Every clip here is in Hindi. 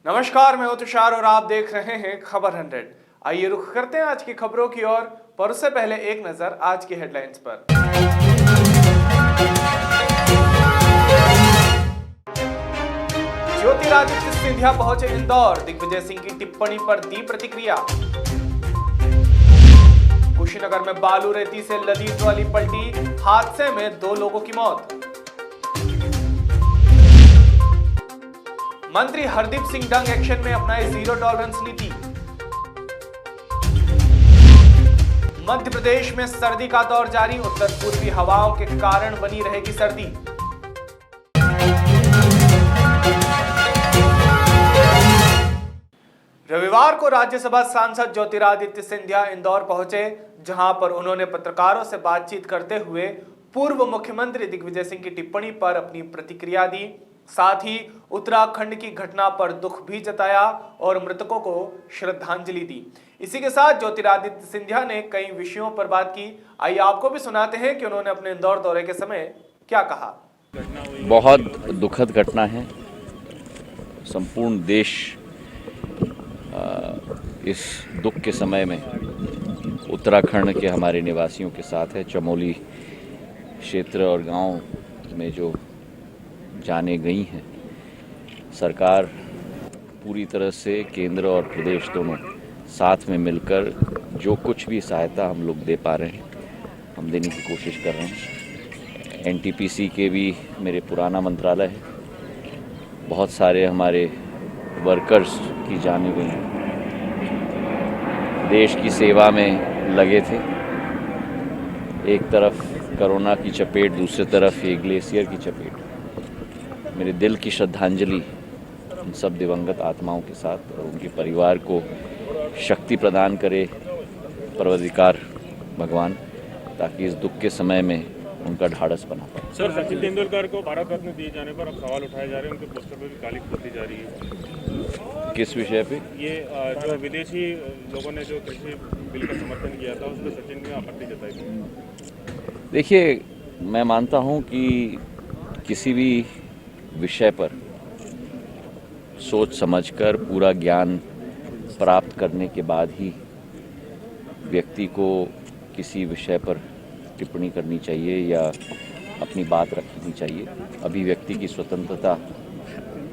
नमस्कार, मैं हूं तुषार और आप देख रहे हैं खबर 100। आइए रुख करते हैं आज की खबरों की ओर, पर उससे पहले एक नजर आज की हेडलाइंस पर। ज्योतिरादित्य सिंधिया पहुंचे इंदौर, दिग्विजय सिंह की टिप्पणी पर दी प्रतिक्रिया। कुशीनगर में बालू रेती से लदी ट्रॉली पलटी, हादसे में 2 लोगों की मौत। मंत्री हरदीप सिंह डंग एक्शन में अपनाए जीरो टॉलरेंस नीति। मध्य प्रदेश में सर्दी का दौर जारी, उत्तर पूर्वी हवाओं के कारण बनी रहेगी सर्दी। रविवार को राज्यसभा सांसद ज्योतिरादित्य सिंधिया इंदौर पहुंचे, जहां पर उन्होंने पत्रकारों से बातचीत करते हुए पूर्व मुख्यमंत्री दिग्विजय सिंह की टिप्पणी पर अपनी प्रतिक्रिया दी। साथ ही उत्तराखंड की घटना पर दुख भी जताया और मृतकों को श्रद्धांजलि दी। इसी के साथ ज्योतिरादित्य सिंधिया ने कई विषयों पर बात की। आइए आपको भी सुनाते हैं कि उन्होंने अपने इंदौर दौरे के समय क्या कहा। बहुत दुखद घटना है। संपूर्ण देश इस दुख के समय में उत्तराखंड के हमारे निवासियों के साथ है। चमोली क्षेत्र और गांव में जो जाने गई हैं, सरकार पूरी तरह से केंद्र और प्रदेश दोनों साथ में मिलकर जो कुछ भी सहायता हम लोग दे पा रहे हैं, हम देने की कोशिश कर रहे हैं। एनटीपीसी के भी मेरे पुराना मंत्रालय है, बहुत सारे हमारे वर्कर्स की जाने गई हैं, देश की सेवा में लगे थे। एक तरफ कोरोना की चपेट, दूसरी तरफ ये ग्लेशियर की चपेट। मेरे दिल की श्रद्धांजलि उन सब दिवंगत आत्माओं के साथ, और उनके परिवार को शक्ति प्रदान करे परवरदिगार भगवान, ताकि इस दुख के समय में उनका ढाढ़स बना पाए। सर, सचिन तेंदुलकर को भारत रत्न दिए जाने पर अब सवाल उठाए जा रहे हैं, उनके पोस्टर पर भी काली पोती जा रही है। किस विषय पे? ये जो विदेशी लोगों ने जो कृषि बिल का समर्थन किया था, उस पर सचिन ने आपत्ति जताई थी। देखिए, मैं मानता हूं कि किसी भी विषय पर सोच समझकर पूरा ज्ञान प्राप्त करने के बाद ही व्यक्ति को किसी विषय पर टिप्पणी करनी चाहिए या अपनी बात रखनी चाहिए। अभिव्यक्ति की स्वतंत्रता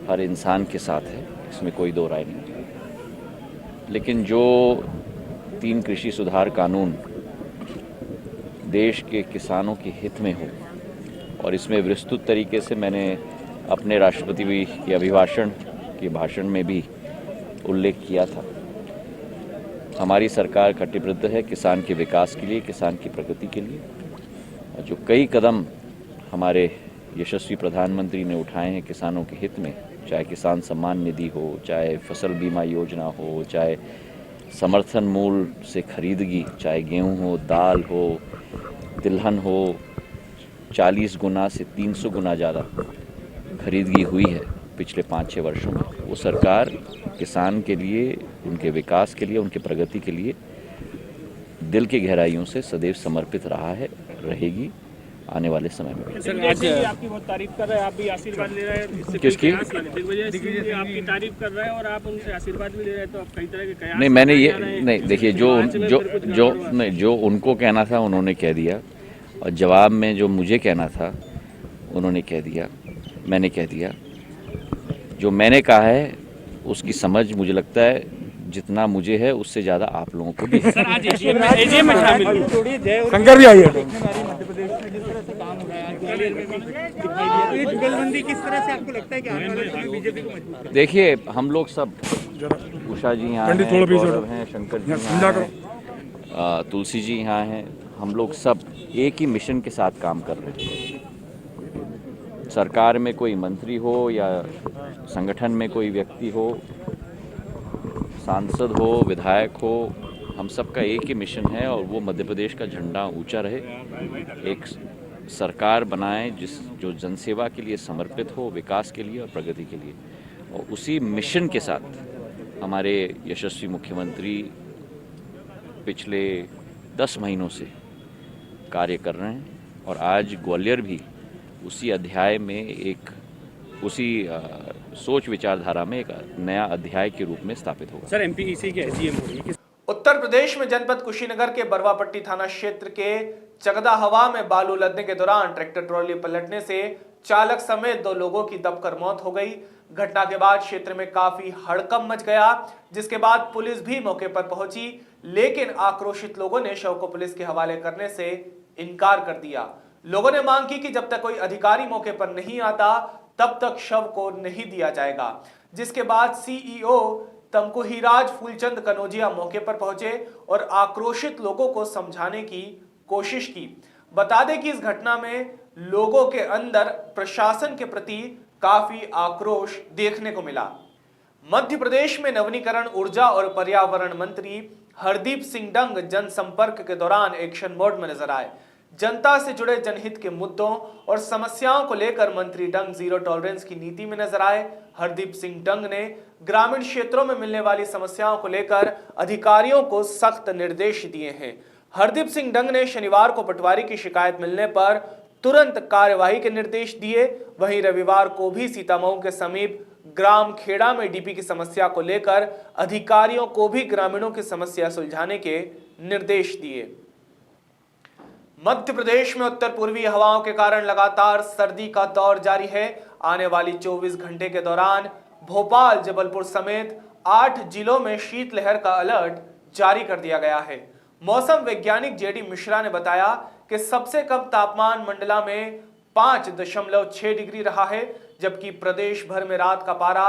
हर इंसान के साथ है, इसमें कोई दो राय नहीं। लेकिन जो 3 कृषि सुधार कानून देश के किसानों के हित में हो, और इसमें विस्तृत तरीके से मैंने अपने राष्ट्रपति के अभिभाषण के भाषण में भी उल्लेख किया था। हमारी सरकार कटिबद्ध है किसान के विकास के लिए, किसान की प्रगति के लिए। और जो कई कदम हमारे यशस्वी प्रधानमंत्री ने उठाए हैं किसानों के हित में, चाहे किसान सम्मान निधि हो, चाहे फसल बीमा योजना हो, चाहे समर्थन मूल्य से खरीदगी, चाहे गेहूं हो, दाल हो, तिलहन हो, 40 गुना से 300 गुना ज़्यादा खरीदगी हुई है पिछले 5-6 वर्षों में। वो सरकार किसान के लिए, उनके विकास के लिए, उनकी प्रगति के लिए दिल की गहराइयों से सदैव समर्पित रहा है, रहेगी आने वाले समय में भी। सर, आज आपकी बहुत तारीफ कर रहे हैं, आप भी आशीर्वाद ले रहे हैं। किसकी? दिग्विजय सिंह आपकी तारीफ कर रहे हैं और आप उनसे आशीर्वाद भी ले रहे हैं, तो आप कई तरह के कयास नहीं, मैंने ये नहीं, देखिए, जो उनको कहना था उन्होंने कह दिया, और जवाब में जो मुझे कहना था उन्होंने कह दिया, मैंने कह दिया। जो मैंने कहा है उसकी समझ मुझे लगता है जितना मुझे है उससे ज़्यादा आप लोगों को भी है। सर, आज एजीएम में शामिल शंकर भी आई है। ये जुगलबंदी किस तरह से आपको लगता है कि आने वाले समय बीजेपी को मजबूत? देखिए, हम लोग सब, उषा जी यहाँ हैं, गौरव हैं, शंकर जी यहाँ हैं, तुलसी जी यहाँ हैं, हम लोग सब एक ही मिशन के साथ काम कर रहे हैं। सरकार में कोई मंत्री हो या संगठन में कोई व्यक्ति हो, सांसद हो, विधायक हो, हम सबका एक ही मिशन है, और वो मध्य प्रदेश का झंडा ऊंचा रहे। एक सरकार बनाएं जो जनसेवा के लिए समर्पित हो, विकास के लिए और प्रगति के लिए। और उसी मिशन के साथ हमारे यशस्वी मुख्यमंत्री पिछले 10 महीनों से कार्य कर रहे हैं, और आज ग्वालियर भी उसी अध्याय में एक उसी सोच विचारधारा में एक नया अध्याय के रूप में स्थापित होगा। सर एमपीईसी की एसडीएम हो रही है। उत्तर प्रदेश में जनपद कुशीनगर के बरवापट्टी थाना क्षेत्र के चगदा हवा में बालू लदने के दौरान ट्रैक्टर ट्रॉली पलटने से चालक समेत 2 लोगों की दबकर मौत हो गई। घटना के बाद क्षेत्र में काफी हड़कंप मच गया, जिसके बाद पुलिस भी मौके पर पहुंची, लेकिन आक्रोशित लोगों ने शव को पुलिस के हवाले करने से इनकार कर दिया। लोगों ने मांग की कि जब तक कोई अधिकारी मौके पर नहीं आता तब तक शव को नहीं दिया जाएगा, जिसके बाद सीईओ तमकुहीराज फूलचंद कनौजिया मौके पर पहुंचे और आक्रोशित लोगों को समझाने की कोशिश की। बता दें कि इस घटना में लोगों के अंदर प्रशासन के प्रति काफी आक्रोश देखने को मिला। मध्य प्रदेश में नवीनीकरण, ऊर्जा और पर्यावरण मंत्री हरदीप सिंह डंग जनसंपर्क के दौरान एक्शन मोड में नजर आए। जनता से जुड़े जनहित के मुद्दों और समस्याओं को लेकर मंत्री डंग जीरो टॉलरेंस की नीति में नजर आए। हरदीप सिंह डंग ने ग्रामीण क्षेत्रों में मिलने वाली समस्याओं को लेकर अधिकारियों को सख्त निर्देश दिए हैं। हरदीप सिंह डंग ने शनिवार को पटवारी की शिकायत मिलने पर तुरंत कार्यवाही के निर्देश दिए। वहीं रविवार को भी सीतामऊ के समीप ग्राम खेड़ा में डीपी की समस्या को लेकर अधिकारियों को भी ग्रामीणों की समस्या सुलझाने के निर्देश दिए। मध्य प्रदेश में उत्तर पूर्वी हवाओं के कारण लगातार सर्दी का दौर जारी है। आने वाली 24 घंटे के दौरान भोपाल, जबलपुर समेत 8 जिलों में शीतलहर का अलर्ट जारी कर दिया गया है। मौसम वैज्ञानिक जेडी मिश्रा ने बताया कि सबसे कम तापमान मंडला में 5.6 डिग्री रहा है, जबकि प्रदेश भर में रात का पारा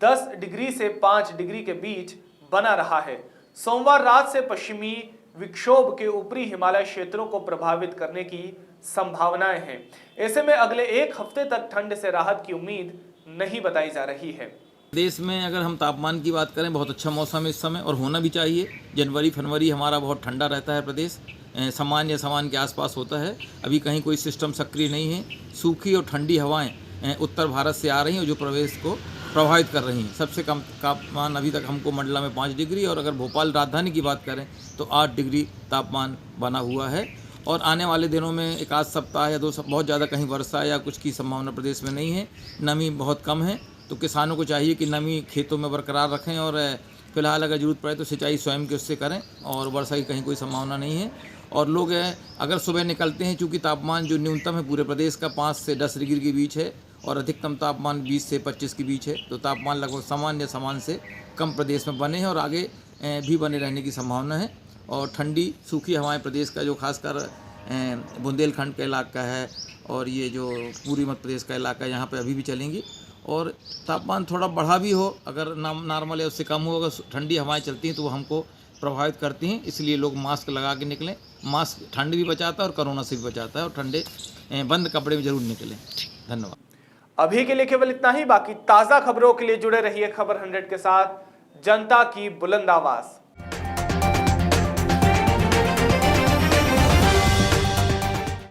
10 डिग्री से 5 डिग्री के बीच बना रहा है। सोमवार रात से पश्चिमी विक्षोभ के ऊपरी हिमालय क्षेत्रों को प्रभावित करने की संभावनाएं हैं। ऐसे में अगले 1 हफ्ते तक ठंड से राहत की उम्मीद नहीं बताई जा रही है। देश में अगर हम तापमान की बात करें, बहुत अच्छा मौसम है इस समय और होना भी चाहिए। जनवरी फरवरी हमारा बहुत ठंडा रहता है प्रदेश, सामान्य के आसपास होता है। अभी कहीं कोई सिस्टम सक्रिय नहीं है। सूखी और ठंडी हवाएं उत्तर भारत से आ रही हैं जो प्रदेश को प्रभावित कर रही हैं। सबसे कम तापमान अभी तक हमको मंडला में 5 डिग्री और अगर भोपाल राजधानी की बात करें तो 8 डिग्री तापमान बना हुआ है। और आने वाले दिनों में 1 सप्ताह या 2 सप्ताह बहुत ज़्यादा कहीं वर्षा या कुछ की संभावना प्रदेश में नहीं है। नमी बहुत कम है, तो किसानों को चाहिए कि नमी खेतों में बरकरार रखें और फिलहाल अगर ज़रूरत पड़े तो सिंचाई स्वयं के उससे करें और वर्षा की कहीं कोई संभावना नहीं है। और लोग अगर सुबह निकलते हैं, चूँकि तापमान जो न्यूनतम है पूरे प्रदेश का 5 से 10 डिग्री के बीच है और अधिकतम तापमान 20 से 25 के बीच है, तो तापमान लगभग सामान्य से कम प्रदेश में बने हैं और आगे भी बने रहने की संभावना है। और ठंडी सूखी हवाएं प्रदेश का जो खासकर बुंदेलखंड का इलाका है और ये जो पूर्वी मध्य प्रदेश का इलाका है यहाँ पे अभी भी चलेंगी। और तापमान थोड़ा बढ़ा भी हो, अगर नॉर्मल है उससे कम हो, अगर ठंडी हवाएं चलती हैं तो वो हमको प्रभावित करती हैं। इसलिए लोग मास्क लगा के निकलें। मास्क ठंड भी बचाता है और कोरोना से भी बचाता है और ठंडे बंद कपड़े में ज़रूर निकलें। धन्यवाद। अभी के लिए केवल इतना ही। बाकी ताज़ा खबरों के लिए जुड़े रहिए खबर 100 के साथ। जनता की बुलंद आवाज़।